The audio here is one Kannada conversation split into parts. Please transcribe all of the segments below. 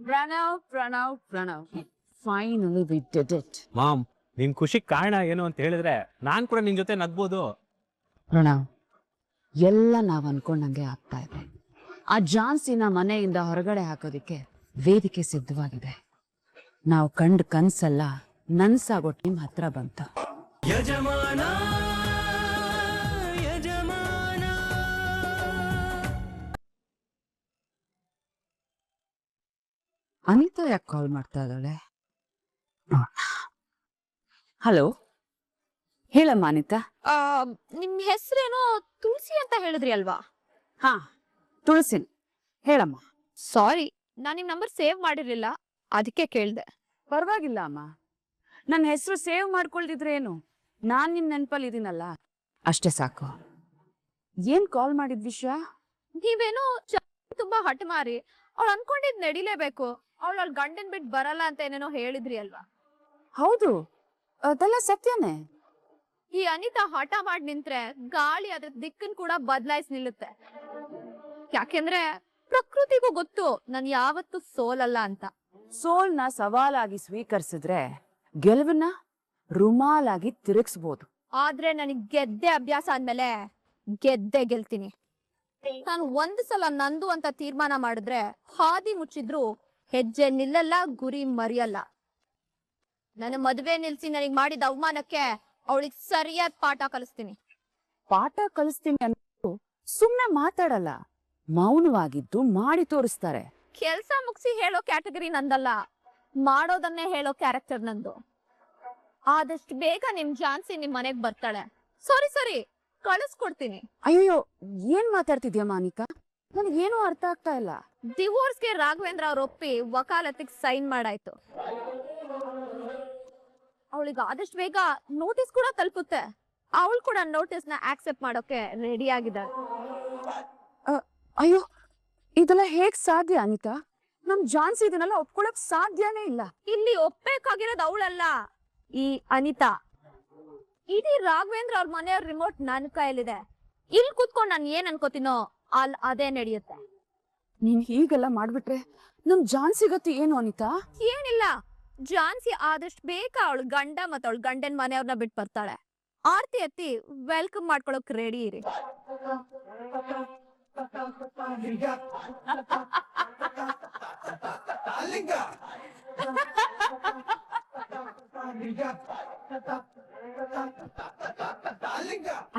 Pranav finally we did it. Mom, ನಿನ್ ಖುಷಿ ಕಾರಣ ಏನು ಅಂತ ಹೇಳಿದ್ರೆ ನಾನ್ ಕೂಡ ನಿನ್ ಜೊತೆ ನಗ್ಬೋದು. ಪ್ರಣವ್, ಎಲ್ಲ ನಾವ್ ಅನ್ಕೊಂಡಂಗೆ ಆಗ್ತಾ ಇದೆ. ಆ ಜಾನ್ಸಿನ ಮನೆಯಿಂದ ಹೊರಗಡೆ ಹಾಕೋದಿಕ್ಕೆ ವೇದಿಕೆ ಸಿದ್ಧವಾಗಿದೆ. ನಾವು ಕಂಡ ಕನ್ಸೆಲ್ಲ ನನ್ಸಾಗೋ ಟೀಮ್ ಹತ್ರ ಬಂತ. ಯಜಮಾನ ಅನಿತಾ ಯಾಕೆ ಕಾಲ್ ಮಾಡ್ತಾ ಇದ್ದಾಳೆ? ಹಲೋ, ಹೇಳಮ್ಮ ಅನಿತಾ. ನಿಮ್ ಹೆಸರೇನೋ ತುಳಸಿ ಅಂತ ಹೇಳಿದ್ರಿ ಅಲ್ವಾ? ಹಾ, ತುಳಸಿನ್. ಹೇಳಮ್ಮ. ಸಾರಿ, ನಾನ್ ನಿಮ್ ನಂಬರ್ ಸೇವ್ ಮಾಡಿರ್ಲಿಲ್ಲ, ಅದಕ್ಕೆ ಕೇಳ್ದೆ. ಪರವಾಗಿಲ್ಲ ಅಮ್ಮ, ನನ್ನ ಹೆಸರು ಸೇವ್ ಮಾಡ್ಕೊಳ್ದಿದ್ರೆ ಏನು, ನಾನ್ ನಿಮ್ ನೆನ್ಪಲ್ಲಿ ಇದೀನಲ್ಲ, ಅಷ್ಟೇ ಸಾಕು. ಏನ್ ಕಾಲ್ ಮಾಡಿದ ವಿಷಯ? ನೀವೇನೋ ತುಂಬಾ ಹಠಮಾರಿ, ಅವ್ಳು ಅನ್ಕೊಂಡಿದ್ ನಡಿಲೇಬೇಕು, ಅವಳು ಅಲ್ಲಿ ಗಂಡನ್ ಬಿಟ್ಟು ಬರಲ್ಲ ಅಂತ ಏನೇನೋ ಹೇಳಿದ್ರಿ ಅಲ್ವಾ? ಹೌದು, ಅದೆಲ್ಲ ಸತ್ಯನೇ. ಈ ಅನಿತಾ ಹಠ ಮಾಡಿ ನಿಂತ್ರೆ ಗಾಳಿ ಅದ್ರ ದಿಕ್ಕನ್ ಕೂಡ ಬದಲಾಯಿಸಿ ನಿಲ್ಲುತ್ತೆ. ಯಾಕೆಂದ್ರೆ ಪ್ರಕೃತಿಗೂ ಗೊತ್ತು ನಾನ್ ಯಾವತ್ತೂ ಸೋಲಲ್ಲ ಅಂತ. ಸೋಲ್ನ ಸವಾಲಾಗಿ ಸ್ವೀಕರಿಸಿದ್ರೆ ಗೆಲುವನ್ನ ರುಮಾಲಾಗಿ ತಿರುಗಿಸ್ಬೋದು. ಆದ್ರೆ ನನಗ್ ಗೆದ್ದೆ ಅಭ್ಯಾಸ ಆದ್ಮೇಲೆ ಗೆದ್ದೆ ಗೆಲ್ತೀನಿ. ನಾನು ಒಂದ್ ಸಲ ನಂದು ಅಂತ ತೀರ್ಮಾನ ಮಾಡಿದ್ರೆ ಹಾದಿ ಮುಚ್ಚಿದ್ರು ಹೆಜ್ಜೆ ನಿಲ್ಲಲ್ಲ, ಗುರಿ ಮರಿಯಲ್ಲ. ನನ್ನ ಮದ್ವೆ ನಿಲ್ಸಿ ನನಗ್ ಮಾಡಿದ ಅವಮಾನಕ್ಕೆ ಅವಳಿಗೆ ಸರಿಯಾದ ಪಾಠ ಕಲಿಸ್ತೀನಿ. ಪಾಠ ಕಲಿಸ್ತೀನಿ ಅನ್ನೋದು ಸುಮ್ನೆ ಮಾತಾಡಲ್ಲ, ಮೌನವಾಗಿದ್ದು ಮಾಡಿ ತೋರಿಸ್ತಾರೆ. ಕೆಲ್ಸ ಮುಗಿಸಿ ಹೇಳೋ ಕ್ಯಾಟಗರಿ ನಂದಲ್ಲ, ಮಾಡೋದನ್ನೇ ಹೇಳೋ ಕ್ಯಾರೆಕ್ಟರ್ ನಂದು. ಆದಷ್ಟು ಬೇಗ ನಿಮ್ ಜಾನ್ಸಿ ನಿಮ್ ಮನೆಗ್ ಬರ್ತಾಳೆ. ಸರಿ ಕಳಿಸ್ಕೊಡ್ತೀನಿ. ಅಯ್ಯೋ, ಏನ್ ಮಾತಾಡ್ತಿದ್ಯಮ್ಮ ಅನಿಕಾ? ನನಗೇನು ಅರ್ಥ ಆಗ್ತಾ ಇಲ್ಲ. ಡಿವೋರ್ಸ್ಗೆ ರಾಘವೇಂದ್ರ ಅವ್ರ ಒಪ್ಪಿ ವಕಾಲತಿಗೆ ಸೈನ್ ಮಾಡಾಯ್ತು. ಅವಳಿಗೆ ಆದಷ್ಟು ಬೇಗ ನೋಟಿಸ್ ಕೂಡ ತಲುಪುತ್ತೆ. ಅವಳು ಕೂಡ ನೋಟಿಸ್ ನ ಆಕ್ಸೆಪ್ಟ್ ಮಾಡೋಕೆ ರೆಡಿ ಆಗಿದ್ದಾಳೆ. ಅಯ್ಯೋ, ಇದೆಲ್ಲ ಹೇಗ್ ಸಾಧ್ಯ ಅನಿತಾ? ನಮ್ ಜಾನ್ಸಿ ಇದನ್ನೆಲ್ಲ ಒಪ್ಕೊಳಕ್ ಸಾಧ್ಯನೇ ಇಲ್ಲ. ಇಲ್ಲಿ ಒಪ್ಪಬೇಕಾಗಿರೋದು ಅವಳಲ್ಲ, ಈ ಅನಿತಾ. ಇಡೀ ರಾಘವೇಂದ್ರ ಅವ್ರ ಮನೆಯವ್ರ ರಿಮೋಟ್ ನನ್ನ ಕೈಯಲ್ಲಿದೆ. ಇಲ್ಲಿ ಕೂತ್ಕೊಂಡು ನಾನು ಏನ್ ಅನ್ಕೋತೀನೋ ಅಲ್ಲಿ ಅದೇ ನಡೆಯುತ್ತೆ. ನೀನ್ ಹೀಗೆಲ್ಲ ಮಾಡ್ಬಿಟ್ರೆ ನಮ್ ಜಾನ್ಸಿ ಗತಿ ಏನು ಅನಿತಾ? ಏನಿಲ್ಲ, ಜಾನ್ಸಿ ಆದಷ್ಟು ಬೇಗ ಅವಳು ಗಂಡ ಮತ್ತ ಅವಳ ಗಂಡನ ಮನೆಯವ್ರನ್ನ ಬಿಟ್ಟು ಬರ್ತಾಳೆ. ಆರ್ತಿ ಎತ್ತಿ ವೆಲ್ಕಮ್ ಮಾಡ್ಕೊಳಕ್ ರೆಡಿ ಇರಿ.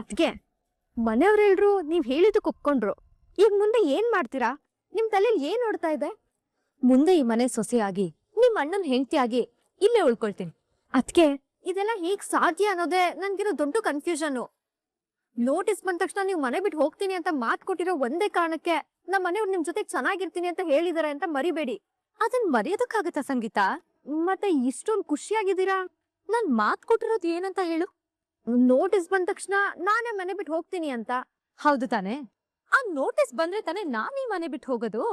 ಅದ್ಕೆ ಮನೆಯವ್ರು ಹೇಳ್ರು, ನೀವ್ ಹೇಳಿದಕ್ಕೆ ಒಪ್ಕೊಂಡ್ರು. ಈಗ ಮುಂದೆ ಏನ್ ಮಾಡ್ತೀರಾ? ನಿಮ್ ತಲೆಯಲ್ಲಿ ಏನ್ ನೋಡ್ತಾ ಇದೆ? ಮುಂದೆ ಈ ಮನೆ ಸೊಸೆಯಾಗಿ ನಿಮ್ ಅಣ್ಣನ್ ಹೆಂಡತಿಯಾಗಿ ಇಲ್ಲೇ ಉಳ್ಕೊಳ್ತೀನಿ. ಅದ್ಕೆ ಇದೆಲ್ಲ ಹೇಗ್ ಸಾಧ್ಯ ಅನ್ನೋದೇ ನನ್ಗಿರೋ ದೊಡ್ಡ ಕನ್ಫ್ಯೂಷನ್. ನೋಟಿಸ್ ಬಂದ ತಕ್ಷಣ ನೀವು ಮನೆ ಬಿಟ್ಟು ಹೋಗ್ತೀನಿ ಅಂತ ಮಾತ್ ಕೊಟ್ಟಿರೋ ಒಂದೇ ಕಾರಣಕ್ಕೆ ನಮ್ಮ ಮನೆಯವ್ರು ನಿಮ್ ಜೊತೆ ಚೆನ್ನಾಗಿರ್ತೀನಿ ಅಂತ ಹೇಳಿದಾರೆ ಅಂತ ಮರಿಬೇಡಿ. ಅದನ್ ಮರೆಯೋದಕ್ಕಾಗತ್ತಾ ಸಂಗೀತ? ಮತ್ತೆ ಇಷ್ಟೊಂದು ಖುಷಿಯಾಗಿದ್ದೀರಾ? ನಾನ್ ಮಾತ್ ಕೊಟ್ಟಿರೋದು ಏನಂತ ಹೇಳು? ನೋಟಿಸ್ ಬಂದ ತಕ್ಷಣ ನಾನೇ ಮನೆ ಬಿಟ್ಟು ಹೋಗ್ತೀನಿ ಅಂತ. ಹೌದು ತಾನೆ? ಆ ನೋಟಿಸ್ ಬಂದ್ರೆ ತಾನೆ ನಾನ್ ಈ ಮನೆ ಬಿಟ್ಟು ಹೋಗೋದು.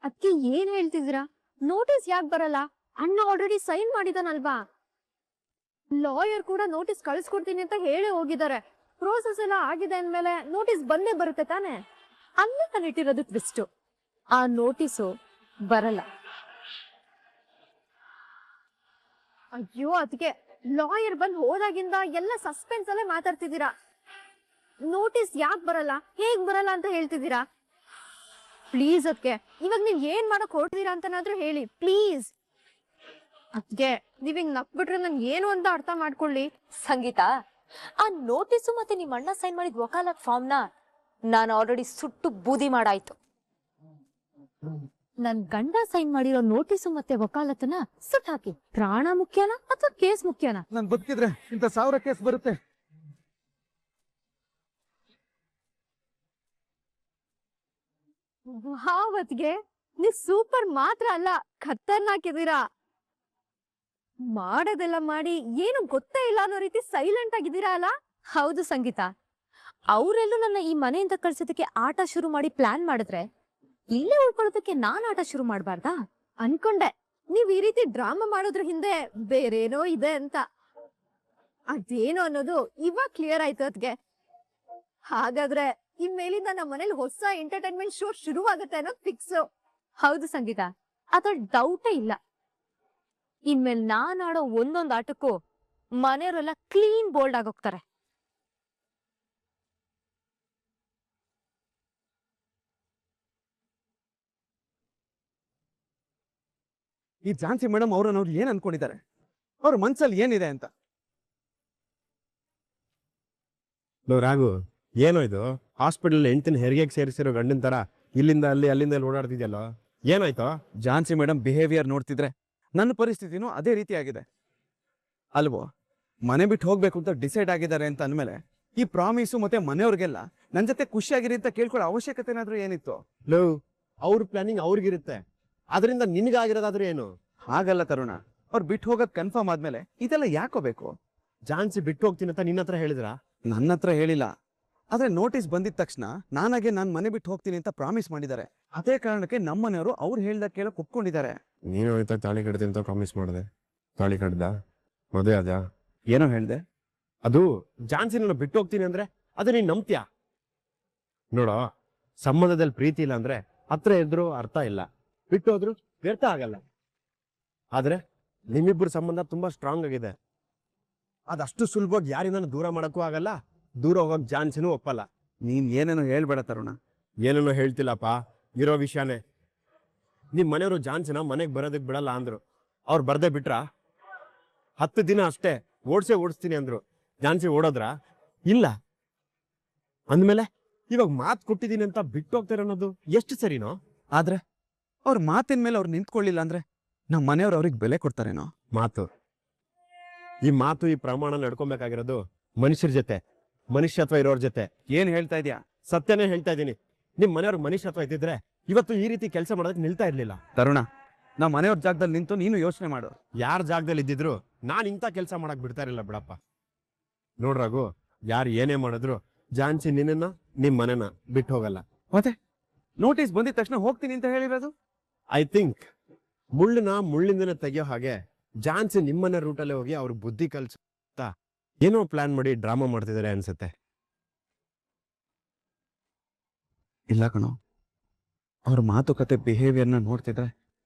ಅದಕ್ಕೆ ಏನ್ ಹೇಳ್ತಿದ್ದೀರಾ? ನೋಟಿಸ್ ಯಾಕೆ ಬರಲ್ಲ? ಅಣ್ಣ ಆಲ್ರೆಡಿ ಸೈನ್ ಮಾಡಿದಾನಲ್ವಾ? ಲಾಯರ್ ಕೂಡ ನೋಟಿಸ್ ಕಳಿಸ್ಕೊಡ್ತೀನಿ ಅಂತ ಹೇಳಿ ಹೋಗಿದ್ದಾರೆ. ಪ್ರೋಸೆಸ್ ಎಲ್ಲ ಆಗಿದೆ ಅಂದ್ಮೇಲೆ ನೋಟಿಸ್ ಬಂದೇ ಬರುತ್ತೆ ತಾನೆ? ಅಲ್ಲೇ ತಾನೆ ಇಟ್ಟಿರೋದು ಟ್ವಿಸ್ಟ್. ಆ ನೋಟಿಸು ಬರಲ್ಲ. ಅಯ್ಯೋ, ಅದಕ್ಕೆ ಲಾಯರ್ ಬಂದ್ ಹೋದಾಗಿಂದ ಎಲ್ಲ ಸಸ್ಪೆನ್ಸ್ ಅಲ್ಲೇ ಮಾತಾಡ್ತಿದ್ದೀರಾ. ನೋಟಿಸ್ ಯಾಕೆ ಬರಲ್ಲ, ಹೇಗ್ ಬರಲ್ಲ ಅಂತ ಹೇಳ್ತಿದ್ದೀರಾ? ಪ್ಲೀಸ್ ಅದಕ್ಕೆ ಇವಾಗ ನೀವ್ ಏನ್ ಮಾಡಕ್ ಹೊರಟಿದೀರಾ ಅಂತನಾದ್ರೂ ಹೇಳಿ ಪ್ಲೀಸ್. ಅದಕ್ಕೆ ನೀವ್ ಹಿಂಗ್ ನಕ್ಬಿಟ್ರೆ ನನ್ ಏನು ಅಂತ ಅರ್ಥ ಮಾಡ್ಕೊಳ್ಳಿ. ಸಂಗೀತ, ಆ ನೋಟಿಸು ಮತ್ತೆ ನಿಮ್ ಅಣ್ಣ ಸೈನ್ ಮಾಡಿದ ವಕಾಲತ್ ಫಾರ್ಮ್ ನ ನಾನು ಆಲ್ರೆಡಿ ಸುಟ್ಟು ಬೂದಿ ಮಾಡಾಯ್ತು. ನನ್ ಗಂಡ ಸೈನ್ ಮಾಡಿರೋ ನೋಟಿಸು ಮತ್ತೆ ವಕಾಲತನ ಸುಟ್ ಹಾಕಿ. ಪ್ರಾಣ ಮುಖ್ಯನಾ ಅಥವಾ ಕೇಸ್ ಮುಖ್ಯನಾ? ನಾನ್ ಬದುಕಿದ್ರೆ ಇಂತ 1000 ಕೇಸ್ ಬರುತ್ತೆ. ಹಾವತ್ಗೆ ನೀವ್ ಸೂಪರ್ ಮಾತ್ರ ಅಲ್ಲ, ಖತರ್ನಾಕ್ ಇದೀರಾ. ಮಾಡೋದೆಲ್ಲ ಮಾಡಿ ಏನು ಗೊತ್ತೇ ಇಲ್ಲ ಅನ್ನೋ ರೀತಿ ಸೈಲೆಂಟ್ ಆಗಿದ್ದೀರಾ ಅಲ್ಲ? ಹೌದು ಸಂಗೀತ, ಅವರೆಲ್ಲೂ ನನ್ನ ಈ ಮನೆಯಿಂದ ಕಳ್ಸೋದಕ್ಕೆ ಆಟ ಶುರು ಮಾಡಿ ಪ್ಲಾನ್ ಮಾಡಿದ್ರೆ ಇಲ್ಲೇ ಉಳ್ಕೊಳ್ಳೋದಕ್ಕೆ ನಾನ್ ಆಟ ಶುರು ಮಾಡ್ಬಾರ್ದಾ? ಅನ್ಕೊಂಡೆ ನೀವ್ ಈ ರೀತಿ ಡ್ರಾಮಾ ಮಾಡೋದ್ರ ಹಿಂದೆ ಬೇರೇನೋ ಇದೆ ಅಂತ. ಅದೇನು ಅನ್ನೋದು ಇವಾಗ ಕ್ಲಿಯರ್ ಆಯ್ತು ಅದ್ಗೆ. ಹಾಗಾದ್ರೆ ಇನ್ಮೇಲಿಂದ ನಮ್ಮ ಮನೇಲಿ ಹೊಸ ಎಂಟರ್ಟೈನ್ಮೆಂಟ್ ಶೋ ಶುರುವಾಗುತ್ತೆ ಅನ್ನೋದು ಫಿಕ್ಸ್. ಹೌದು ಸಂಗೀತ, ಅದ್ರಲ್ಲಿ ಡೌಟೇ ಇಲ್ಲ. ಇನ್ಮೇಲೆ ನಾನ್ ಆಡೋ ಒಂದೊಂದ್ ಆಟಕ್ಕೂ ಮನೆಯವರೆಲ್ಲ ಕ್ಲೀನ್ ಬೋಲ್ಡ್ ಆಗೋಗ್ತಾರೆ. ಈ ಝಾನ್ಸಿ ಮೇಡಮ್ ಅವ್ರನ್ನ ಅವ್ರು ಏನ್ ಅನ್ಕೊಂಡಿದ್ದಾರೆ, ಅವ್ರ ಮನ್ಸಲ್ಲಿ ಏನಿದೆ ಅಂತ. ರಾಘು, ಏನೋ ಇದು ಹಾಸ್ಪಿಟಲ್ ಹೆಂಡ್ತಿನ ಹೆರಿಗೆಗೆ ಸೇರಿಸಿರೋ ಗಂಡನ ತರ ಇಲ್ಲಿಂದ ಅಲ್ಲಿ ಅಲ್ಲಿಂದ ಇಲ್ಲಿ ಓಡಾಡ್ತಿದ್ಯಲ್ಲೋ, ಏನಾಯ್ತು? ಝಾನ್ಸಿ ಮೇಡಮ್ ಬಿಹೇವಿಯರ್ ನೋಡ್ತಿದ್ರೆ ನನ್ನ ಪರಿಸ್ಥಿತಿನೂ ಅದೇ ರೀತಿ ಆಗಿದೆ ಅಲ್ವೋ. ಮನೆ ಬಿಟ್ಟು ಹೋಗ್ಬೇಕು ಅಂತ ಡಿಸೈಡ್ ಆಗಿದ್ದಾರೆ ಅಂತ ಅಂದ್ಮೇಲೆ ಈ ಪ್ರಾಮಿಸು ಮತ್ತೆ ಮನೆಯವ್ರಿಗೆಲ್ಲ ನನ್ ಜೊತೆ ಖುಷಿಯಾಗಿರಿ ಅಂತ ಕೇಳ್ಕೊಳ್ಳೋ ಅವಶ್ಯಕತೆ ಏನಾದ್ರೂ ಏನಿತ್ತು? ಅವ್ರ ಪ್ಲಾನಿಂಗ್ ಅವ್ರಿಗಿರುತ್ತೆ, ಅದರಿಂದ ನಿನ್ಗಾಗಿರೋದಾದ್ರೂ ಏನು? ಹಾಗಲ್ಲ ತರುಣ, ಅವ್ರು ಬಿಟ್ಟು ಹೋಗೋದ್ ಕನ್ಫರ್ಮ್ ಆದ್ಮೇಲೆ ಇದೆಲ್ಲ ಯಾಕೋಬೇಕು? ಝಾನ್ಸಿ ಬಿಟ್ಟು ಹೋಗ್ತೀನಿ ಅಂತ ನಿನ್ನ ಹತ್ರ ಹೇಳಿದ್ರ? ನನ್ನ ಹತ್ರ ಹೇಳಿಲ್ಲ, ಆದ್ರೆ ನೋಟಿಸ್ ಬಂದಿದ ತಕ್ಷಣ ನಾನಾಗೆ ನಾನ್ ಮನೆ ಬಿಟ್ಟು ಹೋಗ್ತೀನಿ ಅಂತ ಪ್ರಾಮಿಸ್ ಮಾಡಿದ್ದಾರೆ. ಅದೇ ಕಾರಣಕ್ಕೆ ನಮ್ಮನೆಯವರು ಅವ್ರು ಹೇಳ್ದಾಗ ಕೇಳಕ್ ಒಪ್ಕೊಂಡಿದ್ದಾರೆ. ನೀನು ಹೋಯ್ತಾ ತಾಳಿ ಕಟ್ತೀನಿ ಅಂತ ಪ್ರಾಮಿಸ್ ಮಾಡಿದೆ, ತಾಳಿ ಕಟ್ದ? ಮದುವೆ ಅದ? ಏನೋ ಹೇಳ್ದೆ? ಅದು ಝಾನ್ಸಿ ನನ್ನ ಬಿಟ್ಟು ಹೋಗ್ತೀನಿ ಅಂದ್ರೆ ಅದು ನೀನ್ ನಂಬ್ತೀಯ? ನೋಡೋ, ಸಂಬಂಧದಲ್ಲಿ ಪ್ರೀತಿ ಇಲ್ಲ ಅಂದ್ರೆ ಹತ್ರ ಇದ್ರು ಅರ್ಥ ಇಲ್ಲ, ಬಿಟ್ಟು ಹೋದ್ರು ವ್ಯರ್ಥ ಆಗಲ್ಲ. ಆದ್ರೆ ನಿಮ್ಮಿಬ್ಬರ ಸಂಬಂಧ ತುಂಬಾ ಸ್ಟ್ರಾಂಗ್ ಆಗಿದೆ, ಅದಷ್ಟು ಸುಲಭವಾಗಿ ಯಾರಿಂದ ದೂರ ಮಾಡಕ್ಕೂ ಆಗಲ್ಲ, ದೂರ ಹೋಗಕ್ ಝಾನ್ಸಿನೂ ಒಪ್ಪಲ್ಲ. ನೀನ್ ಏನೇನೋ ಹೇಳ್ಬೇಡ ತರುಣ. ಏನೇನೋ ಹೇಳ್ತಿಲ್ಲಪ್ಪ, ಇರೋ ವಿಷಯನೇ. ನಿಮ್ ಮನೆಯವರು ಝಾನ್ಸಿನ ಮನೆಗೆ ಬರೋದಕ್ಕೆ ಬಿಡಲ್ಲ ಅಂದ್ರು, ಅವ್ರು ಬರ್ದೇ ಬಿಟ್ರ? 10 ದಿನ ಅಷ್ಟೇ ಓಡಿಸ್ತೀನಿ ಅಂದ್ರು, ಝಾನ್ಸಿ ಓಡೋದ್ರ? ಇಲ್ಲ. ಅಂದ್ಮೇಲೆ ಇವಾಗ ಮಾತು ಕೊಟ್ಟಿದ್ದೀನಿ ಅಂತ ಬಿಟ್ಟು ಹೋಗ್ತಾರೆ ಅನ್ನೋದು ಎಷ್ಟು ಸರಿನೋ? ಆದ್ರೆ ಅವ್ರ ಮಾತಿನ ಮೇಲೆ ಅವ್ರು ನಿಂತ್ಕೊಳ್ಳಿಲ್ಲ ಅಂದ್ರೆ ನಮ್ಮ ಮನೆಯವ್ರು ಅವ್ರಿಗೆ ಬೆಲೆ ಕೊಡ್ತಾರೇನೋ? ಮಾತು, ಈ ಮಾತು ಈ ಪ್ರಮಾಣ ನಡ್ಕೊಬೇಕಾಗಿರೋದು ಮನುಷ್ಯರ ಜೊತೆ, ಮನುಷ್ಯತ್ವ ಇರೋರ್ ಜೊತೆ. ಏನ್ ಹೇಳ್ತಾ ಇದ್ಯಾ? ಸತ್ಯನೇ ಹೇಳ್ತಾ ಇದ್ದೀನಿ. ನಿಮ್ ಮನೆಯವ್ರ ಮನುಷ್ಯತ್ವ ಇದ್ದಿದ್ರೆ ಇವತ್ತು ಈ ರೀತಿ ಕೆಲಸ ಮಾಡೋದಕ್ಕೆ ನಿಲ್ತಾ ಇರ್ಲಿಲ್ಲ. ತರುಣ, ನಮ್ಮ ಮನೆಯವ್ರ ಜಾಗದಲ್ಲಿ ನಿಂತು ನೀನು ಯೋಚನೆ ಮಾಡು. ಯಾರ ಜಾಗದಲ್ಲಿ ಇದ್ದಿದ್ರು ನಾನು ಇಂಥ ಕೆಲಸ ಮಾಡಕ್ ಬಿಡ್ತಾ ಇರಲಿಲ್ಲ ಬಿಡಪ್ಪ. ನೋಡ್ರಾಗು, ಯಾರು ಏನೇ ಮಾಡಿದ್ರು ಝಾನ್ಸಿ ನಿನ್ನ ನಿಮ್ ಮನೆನ ಬಿಟ್ಟು ಹೋಗಲ್ಲ. ಮತ್ತೆ ನೋಟಿಸ್ ಬಂದಿದ ತಕ್ಷಣ ಹೋಗ್ತೀನಿ ಅಂತ ಹೇಳಿರೋದು? ಐ ಥಿಂಕ್ ಮುಳ್ಳಿಂದನೇ ತೆಗಿಯೋ ಹಾಗೆ ಝಾನ್ಸಿ ನಿಮ್ಮನೆ ರೂಟಲ್ಲೇ ಹೋಗಿ ಅವ್ರ ಬುದ್ಧಿ ಕಲ್ಸ ಏನೋ ಪ್ಲಾನ್ ಮಾಡಿ ಡ್ರಾಮಾ ಮಾಡ್ತಿದ್ದಾರೆ ಅನ್ಸುತ್ತೆ. ಇಲ್ಲ ಕಣೋ, ಅವ್ರ ಮಾತುಕತೆ ಬಿಹೇವಿಯರ್ನ ನೋಡ್ತಿದ್ರೆ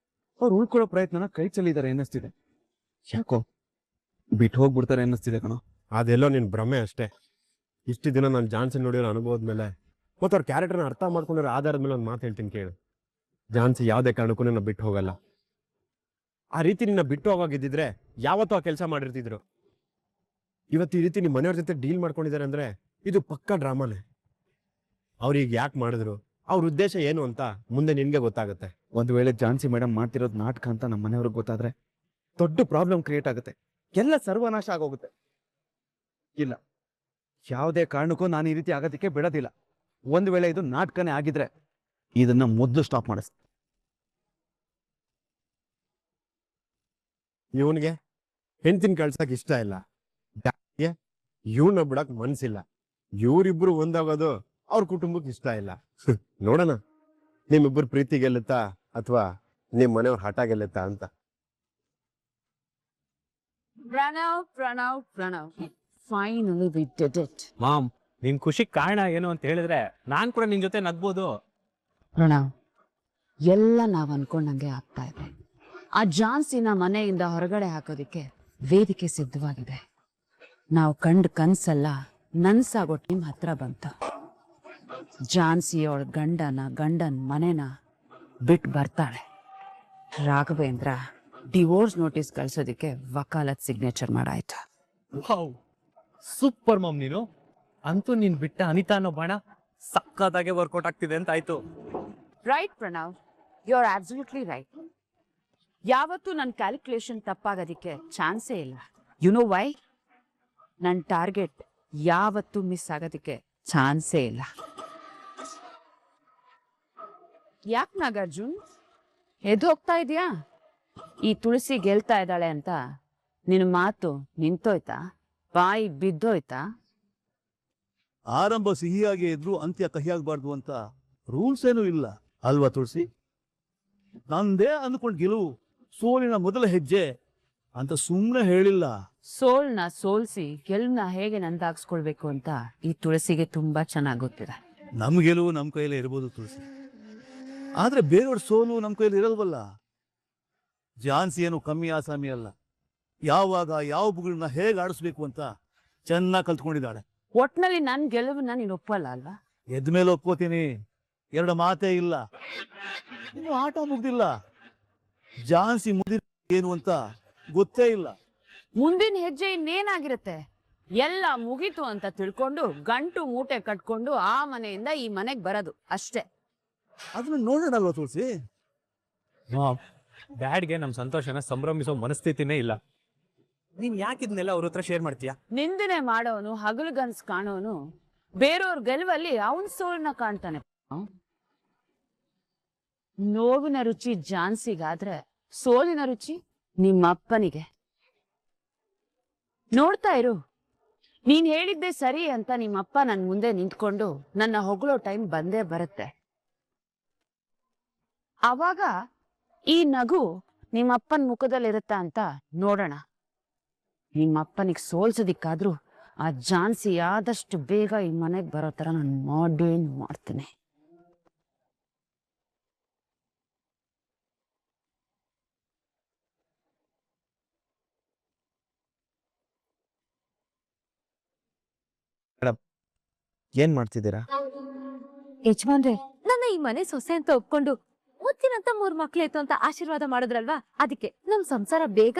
ಅವ್ರು ಉಳ್ಕೊಳ್ಳೋ ಪ್ರಯತ್ನನ ಕೈ ಚೆಲ್ಲಿದ್ದಾರೆ ಅನ್ನಿಸ್ತಿದೆ. ಯಾಕೋ ಬಿಟ್ಟು ಹೋಗ್ಬಿಡ್ತಾರೆ ಅನ್ನಿಸ್ತಿದೆ ಕಣೋ. ಅದೆಲ್ಲೋ ನಿನ್ ಭ್ರಮೆ ಅಷ್ಟೇ. ಇಷ್ಟು ದಿನ ನಾನು ಝಾನ್ಸಿ ನೋಡಿರೋ ಅನುಭವದ ಮೇಲೆ ಮತ್ತು ಅವ್ರ ಕ್ಯಾರೆಕ್ಟರ್ನ ಅರ್ಥ ಮಾಡ್ಕೊಂಡಿರೋ ಆಧಾರದ ಮೇಲೆ ಒಂದು ಮಾತು ಹೇಳ್ತೀನಿ ಕೇಳು. ಝಾನ್ಸಿ ಯಾವುದೇ ಕಾರಣಕ್ಕೂ ನನ್ನ ಬಿಟ್ಟು ಹೋಗಲ್ಲ. ಆ ರೀತಿ ನಿನ್ನ ಬಿಟ್ಟು ಹೋಗೋಗಿದ್ದಿದ್ರೆ ಯಾವತ್ತೂ ಆ ಕೆಲಸ ಮಾಡಿರ್ತಿದ್ರು. ಇವತ್ತು ಈ ರೀತಿ ನಿಮ್ಮ ಮನೆಯವ್ರ ಜೊತೆ ಡೀಲ್ ಮಾಡ್ಕೊಂಡಿದ್ದಾರೆ ಅಂದ್ರೆ ಇದು ಪಕ್ಕಾ ಡ್ರಾಮಾನೇ. ಅವ್ರಿಗೆ ಯಾಕೆ ಮಾಡಿದ್ರು, ಅವ್ರ ಉದ್ದೇಶ ಏನು ಅಂತ ಮುಂದೆ ನಿನ್ಗೆ ಗೊತ್ತಾಗುತ್ತೆ. ಒಂದು ವೇಳೆ ಝಾನ್ಸಿ ಮೇಡಮ್ ಮಾಡ್ತಿರೋದು ನಾಟಕ ಅಂತ ನಮ್ಮ ಮನೆಯವ್ರಿಗೆ ಗೊತ್ತಾದ್ರೆ ದೊಡ್ಡ ಪ್ರಾಬ್ಲಮ್ ಕ್ರಿಯೇಟ್ ಆಗುತ್ತೆ, ಎಲ್ಲ ಸರ್ವನಾಶ ಆಗೋಗುತ್ತೆ. ಇಲ್ಲ, ಯಾವುದೇ ಕಾರಣಕ್ಕೂ ನಾನು ಈ ರೀತಿ ಆಗೋದಕ್ಕೆ ಬಿಡೋದಿಲ್ಲ. ಒಂದು ವೇಳೆ ಇದು ನಾಟಕನೇ ಆಗಿದ್ರೆ ಇದನ್ನ ಮೊದಲು ಸ್ಟಾಪ್ ಮಾಡಿಸ್. ಇವನ್ಗೆ ಹೆಂಡ್ತಿನ ಕಳ್ಸಕ್ ಇಷ್ಟ ಇಲ್ಲ, ಇವನ್ನ ಬಿಡಕ್ ಮನ್ಸಿಲ್ಲ. ಇವರಿಬ್ರು ಒಂದಾಗೋದು ಅವ್ರ ಕುಟುಂಬಕ್ಕೆ ಇಷ್ಟ ಇಲ್ಲ. ನೋಡೋಣ ನಿಮ್ಮಿಬ್ಬರು ಪ್ರೀತಿ ಗೆಲ್ಲುತ್ತಾ ಅಥವಾ ನಿಮ್ ಮನೆಯವ್ರ ಹಠ ಗೆಲ್ಲುತ್ತಾ ಅಂತ. Pranav finally we did it. Mom, ನಿನ್ ಖುಷಿ ಕಾರಣ ಏನು ಅಂತ ಹೇಳಿದ್ರೆ ನಾನ್ ಕೂಡ ನಿನ್ ಜೊತೆ ನಗ್ಬೋದು. ಪ್ರಣವ್, ಎಲ್ಲ ನಾವ್ ಅನ್ಕೊಂಡಂಗೆ ಆಗ್ತಾ ಇದೆ. ಆ ಝಾನ್ಸಿನ ಮನೆಯಿಂದ ಹೊರಗಡೆ ಹಾಕೋದಿಕ್ಕೆ ವೇದಿಕೆ ಸಿದ್ಧವಾಗಿದೆ. ನಾವು ಕಂಡ ಕನ್ಸೆಲ್ಲ ನನ್ಸಾಗೊಟ್ಟು ನಿಮ್ ಹತ್ರ ಬಂತ. ಝಾನ್ಸಿಯವಳ ಗಂಡನ್ ಮನೆನ ಬಿಟ್ಟು ಬರ್ತಾಳೆ. ರಾಘವೇಂದ್ರ ಡಿವೋರ್ಸ್ ನೋಟಿಸ್ ಕಳ್ಸೋದಿಕ್ಕೆ ವಕಾಲತ್ ಸಿಗ್ನೇಚರ್ ಮಾಡಾಯ್ತು. ಸೂಪರ್ ಮಾಮ್ ನೀನು. ಅಂತೂ ನೀನ್ ಬಿಟ್ಟ ಅನಿತಾ ಅನ್ನೋ ಬಾಣ ಸಕ್ಕತ್ತಾಗೆ ವರ್ಕೌಟ್ ಆಗ್ತಿದೆ ಅಂತ ಆಯ್ತು. Right Pranav, you are absolutely right. ಯಾವತ್ತೂ ನನ್ನ ಕ್ಯಾಲ್ಕುಲೇಷನ್ ತಪ್ಪಾಗೋದಿಕ್ಕೆ ಚಾನ್ಸೇ ಇಲ್ಲ. You know why? ನನ್ನ ಟಾರ್ಗೆಟ್ ಯಾವತ್ತೂ ಮಿಸ್ ಆಗೋದಿಕ್ಕೆ ಚಾನ್ಸೇ ಇಲ್ಲ. ಯಾಕೆ ನಾಗಾರ್ಜುನ್ ಎದ್ದು ಹೋಗ್ತಾ ಇದೆಯಾ? ಈ ತುಳಸಿ ಗೆಲ್ತಾ ಇದ್ದಾಳೆ ಅಂತ ನಿನ್ನ ಮಾತು ನಿಂತೋಯ್ತಾ? ಬಾಯಿ ಬಿದ್ದೋಯ್ತಾ? ಆರಂಭ ಸಿಹಿಯಾಗಿ ಇದ್ರು ಅಂತ್ಯ ಕಹಿಯಾಗಬಾರ್ದು ಅಂತ ರೂಲ್ಸ್ ಏನೂ ಇಲ್ಲ ಅಲ್ವಾ ತುಳಸಿ? ನಂದೇ ಅಂದ್ಕೊಂಡು ಗೆಲುವು ಸೋಲಿನ ಮೊದಲ ಹೆಜ್ಜೆ ಅಂತ ಸುಮ್ಮನೆ ಹೇಳಿಲ್ಲ. ಸೋಲ್ನ ಸೋಲ್ಸಿ ಗೆಲ್ನ ಹೇಗೆ ನಂದಾಗಿಸ್ಕೊಳ್ಬೇಕು ಅಂತ ಈ ತುಳಸಿಗೆ ತುಂಬಾ ಚೆನ್ನಾಗಿ ಗೊತ್ತಿದೆ. ನಮ್ಮ ಗೆಲುವು ನಮ್ಮ ಕೈಲೇ ಇರ್ಬೋದು ತುಳಸಿ, ಆದ್ರೆ ಬೇರೆಯವ್ರ ಸೋಲು ನಮ್ಮ ಕೈಲಿ ಇರಲ್ವಲ್ಲ. ಝಾನ್ಸಿ ಏನು ಕಮ್ಮಿ ಆಸಾಮಿ ಅಲ್ಲ. ಯಾವಾಗ ಯಾವ ಬುಗಳನ್ನ ಹೇಗೆ ಆಡಿಸ್ಬೇಕು ಅಂತ ಚೆನ್ನಾಗಿ ಕಲ್ತ್ಕೊಂಡಿದ್ದಾಳೆ. ಒಟ್ನಲ್ಲಿ ನನ್ ಗೆಲುವನ್ನ ನೀನ್ ಒಪ್ಪಲ್ಲ ಅಲ್ವಾ? ಎದ್ದ ಮೇಲೆ ಒಪ್ಕೋತೀನಿ, ಎರಡು ಮಾತೇ ಇಲ್ಲ. ಇನ್ನು ಆಟ ಮುಗ್ದಿಲ್ಲ. ಝಾನ್ಸಿ ಮುಗಿದ ಏನು ಅಂತ ಗೊತ್ತೇ ಇಲ್ಲ. ಮುಂದಿನ ಹೆಜ್ಜೆ ಇನ್ನೇನಾಗಿರುತ್ತೆ? ಎಲ್ಲ ಮುಗೀತು ಅಂತ ತಿಳ್ಕೊಂಡು ಗಂಟು ಮೂಟೆ ಕಟ್ಕೊಂಡು ಆ ಮನೆಯಿಂದ ಈ ಮನೆಗ್ ಬರೋದು ಅಷ್ಟೇ. ಅದನ್ನ ನೋಡೋಣ ಅಲ್ವಾ ತುಳಸಿ? ಡ್ಯಾಡ್ಗೆ ನಮ್ ಸಂತೋಷನ ಸಂಭ್ರಮಿಸೋ ಮನಸ್ಥಿತಿನೇ ಇಲ್ಲ. ನೀನ್ ಯಾಕೆ ಇದನ್ನೆಲ್ಲ ಅವ್ರ ಹತ್ರ ಶೇರ್ ಮಾಡ್ತೀಯಾ? ನಿಂದನೆ ಮಾಡೋನು ಹಗಲುಗನ್ಸ್ ಕಾಣೋನು ಬೇರೆಯವ್ರ ಗೆಲುವಲ್ಲಿ ಅವನ್ ಸೋಲ್ನ ಕಾಣ್ತಾನೆ. ನೋವಿನ ರುಚಿ ಝಾನ್ಸಿಗಾದ್ರೆ ಸೋಲಿನ ರುಚಿ ನಿಮ್ಮಪ್ಪನಿಗೆ. ನೋಡ್ತಾ ಇರು, ನೀನ್ ಹೇಳಿದ್ದೆ ಸರಿ ಅಂತ ನಿಮ್ಮಪ್ಪ ನನ್ ಮುಂದೆ ನಿಂತ್ಕೊಂಡು ನನ್ನ ಹೊಗಳೋ ಟೈಮ್ ಬಂದೇ ಬರುತ್ತೆ. ಅವಾಗ ಈ ನಗು ನಿಮ್ಮಪ್ಪನ ಮುಖದಲ್ಲಿರುತ್ತಾ ಅಂತ ನೋಡೋಣ. ನಿಮ್ಮಪ್ಪನಿಗೆ ಸೋಲ್ಸೋದಿಕ್ಕಾದ್ರೂ ಆ ಝಾನ್ಸಿ ಆದಷ್ಟು ಬೇಗ ಈ ಮನೆಗೆ ಬರೋ ತರ ನಾನು ಮಾಡ್ತೀನಿ. ಏನ್ ಮಾಡ್ತಿದ್ದೀರಾ? ಯಜಮಾನ್ರೆ, ನನ್ನ ಈ ಮನೆ ಸೊಸೆ ಅಂತ ಒಪ್ಕೊಂಡು ಮುತ್ತಿನಂತ 3 ಮಕ್ಳಾಯ್ತು ಅಂತ ಆಶೀರ್ವಾದ ಮಾಡಿದ್ರಲ್ವಾ, ಅದಕ್ಕೆ ನಮ್ ಸಂಸಾರ ಬೇಗ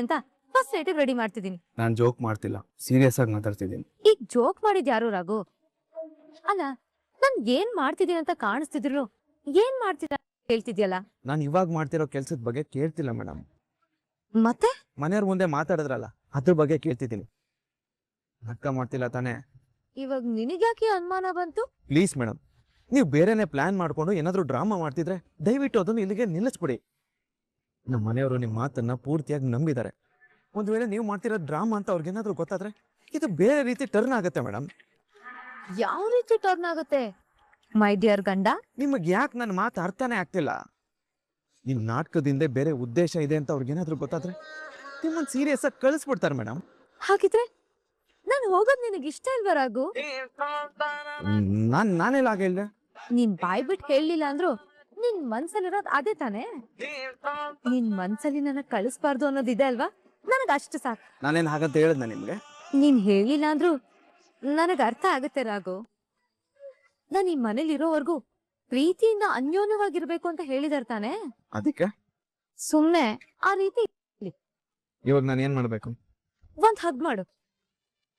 ಅಂತ ಫಸ್ಟ್ ನೈಟ್ ರೆಡಿ ಮಾಡ್ತಿದ್ದೀನಿ. ನಾನ್ ಜೋಕ್ ಮಾಡ್ತಿಲ್ಲ, ಸೀರಿಯಸ್ ಆಗಿ ಮಾತಾಡ್ತಿದ್ದೀನಿ. ಈಗ ಜೋಕ್ ಮಾಡಿದ್ ಯಾರು ರಾಘು? ಅಲ್ಲ, ನಾನ್ ಏನ್ ಮಾಡ್ತಿದ್ದೀನಿ ಅಂತ ಕಾಣಿಸ್ತಿದ್ರು ಏನ್ ಮಾಡ್ತಿದ್ದ ಹೇಳ್ತಿದ್ಯಲ್ಲ. ನಾನು ಇವಾಗ ಮಾಡ್ತಿರೋ ಕೆಲ್ಸದ ಬಗ್ಗೆ ಕೇಳ್ತಿಲ್ಲ ಮೇಡಮ್. ಮತ್ತೆ ಮನೆಯವ್ರ ಮುಂದೆ ಮಾತಾಡಿದ್ರಲ್ಲ ಅದ್ರ ಬಗ್ಗೆ ಕೇಳ್ತಿದ್ದೀನಿ. ಅರ್ಥ ಮಾಡ್ತಿಲ್ಲ ತಾನೇ? ಇವಾಗ ನಿನಗ್ಯಾಕೆ ಅನುಮಾನ ಬಂತು? ಪ್ಲೀಸ್ ಮೇಡಮ್, ನೀವು ಬೇರೆನೆ ಪ್ಲಾನ್ ಮಾಡ್ಕೊಂಡು ಏನಾದ್ರೂ ಡ್ರಾಮಾ ಮಾಡ್ತಿದ್ರೆ ದಯವಿಟ್ಟು ಅದನ್ನು ಇಲ್ಲಿಗೆ ನಿಲ್ಲಿಸ್ಬಿಡಿ. ನಮ್ಮ ಮನೆಯವರು ನಿಮ್ಮ ಮಾತನ್ನ ಪೂರ್ತಿಯಾಗಿ ನಂಬಿದ್ದಾರೆ. ಒಂದ್ ವೇಳೆ ನೀವು ಮಾಡ್ತಿರೋ ಡ್ರಾಮಾ ಅಂತ ಅವ್ರಿಗೇನಾದ್ರೂ ಗೊತ್ತಾದ್ರೆ ಇದು ಬೇರೆ ರೀತಿ ಟರ್ನ್ ಆಗುತ್ತೆ ಮೇಡಮ್. ಯಾವ ರೀತಿ ಟರ್ನ್ ಆಗುತ್ತೆ ಮೈ ಡಿಯರ್ ಗಂಡ? ನಿಮಗೆ ಯಾಕೆ ನನ್ನ ಮಾತು ಅರ್ಥನೇ ಆಗ್ತಿಲ್ಲ? ನಿಮ್ ನಾಟಕದಿಂದ ಬೇರೆ ಉದ್ದೇಶ ಇದೆ ಅಂತ ಅವ್ರಿಗೇನಾದ್ರೂ ಗೊತ್ತಾದ್ರೆ ನಿಮ್ಮನ್ನ ಸೀರಿಯಸ್ ಆಗಿ ಕಳಿಸ್ಬಿಡ್ತಾರೆ ಮೇಡಮ್. ಹಾಗಿದ್ರೆ ನಾನು ಹೋಗೋದ್ ನಿನಗೆ ಇಷ್ಟ ಇಲ್ವಾ ರಾಘು? ನಾನೆಲ್ಲ ಹಾಗೆ ಹೇಳ್ದೆ? ನೀನ್ ಬಾಯ್ ಬಿಟ್ಟು ಹೇಳಲಿಲ್ಲ ಅಂದ್ರು ನಿನ್ ಮನ್ಸಲ್ಲಿರೋದ್ ಅದೇ ತಾನೇ. ನಿನ್ ಮನ್ಸಲ್ಲಿ ನನಗ್ ಕಳಿಸ್ಬಾರ್ದು ಅನ್ನೋದಿದೆ ಅಲ್ವಾ, ನನಗ್ ಅಷ್ಟು ಸಾಕು. ನಾನೇನ್ ಹಾಗಂತ ಹೇಳಿದ್ನ ನಿಮ್ಗೆ? ನೀನ್ ಹೇಳಿಲ್ಲ ಅಂದ್ರು ನನಗ್ ಅರ್ಥ ಆಗುತ್ತೆ ರಾಘು. ನಾನ್ ಈ ಮನೇಲಿ ಇರೋವರ್ಗು ಪ್ರೀತಿಯಿಂದ ಅನ್ಯೋನ್ಯವಾಗಿರ್ಬೇಕು ಅಂತ ಹೇಳಿದಾರೆ ತಾನೆ. ಅದಕ್ಕೆ ಸುಮ್ನೆ ಆ ರೀತಿ ಇವಾಗ ನಾನು ಏನ್ ಮಾಡ್ಬೇಕು? ಒಂದ್ ಹಗ್ ಮಾಡು.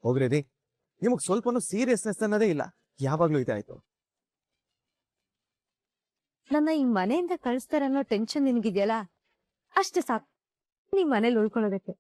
ಹೋಗ್ರಿ ರೀ, ನಿಮಗ್ ಸ್ವಲ್ಪನೂ ಸೀರಿಯಸ್ನೆಸ್ ಅನ್ನೋದೇ ಇಲ್ಲ. ಯಾವಾಗ್ಲೂ ಇದಾಯ್ತು. ನನ್ನ ಈ ಮನೆಯಿಂದ ಕಳಿಸ್ತಾರೆ ಅನ್ನೋ ಟೆನ್ಷನ್ ನಿನ್ಗಿದ್ಯಲ್ಲ, ಅಷ್ಟೇ ಸಾಕು ನೀ ಮನೇಲಿ ಉಳ್ಕೊಳ್ಳೋದಕ್ಕೆ.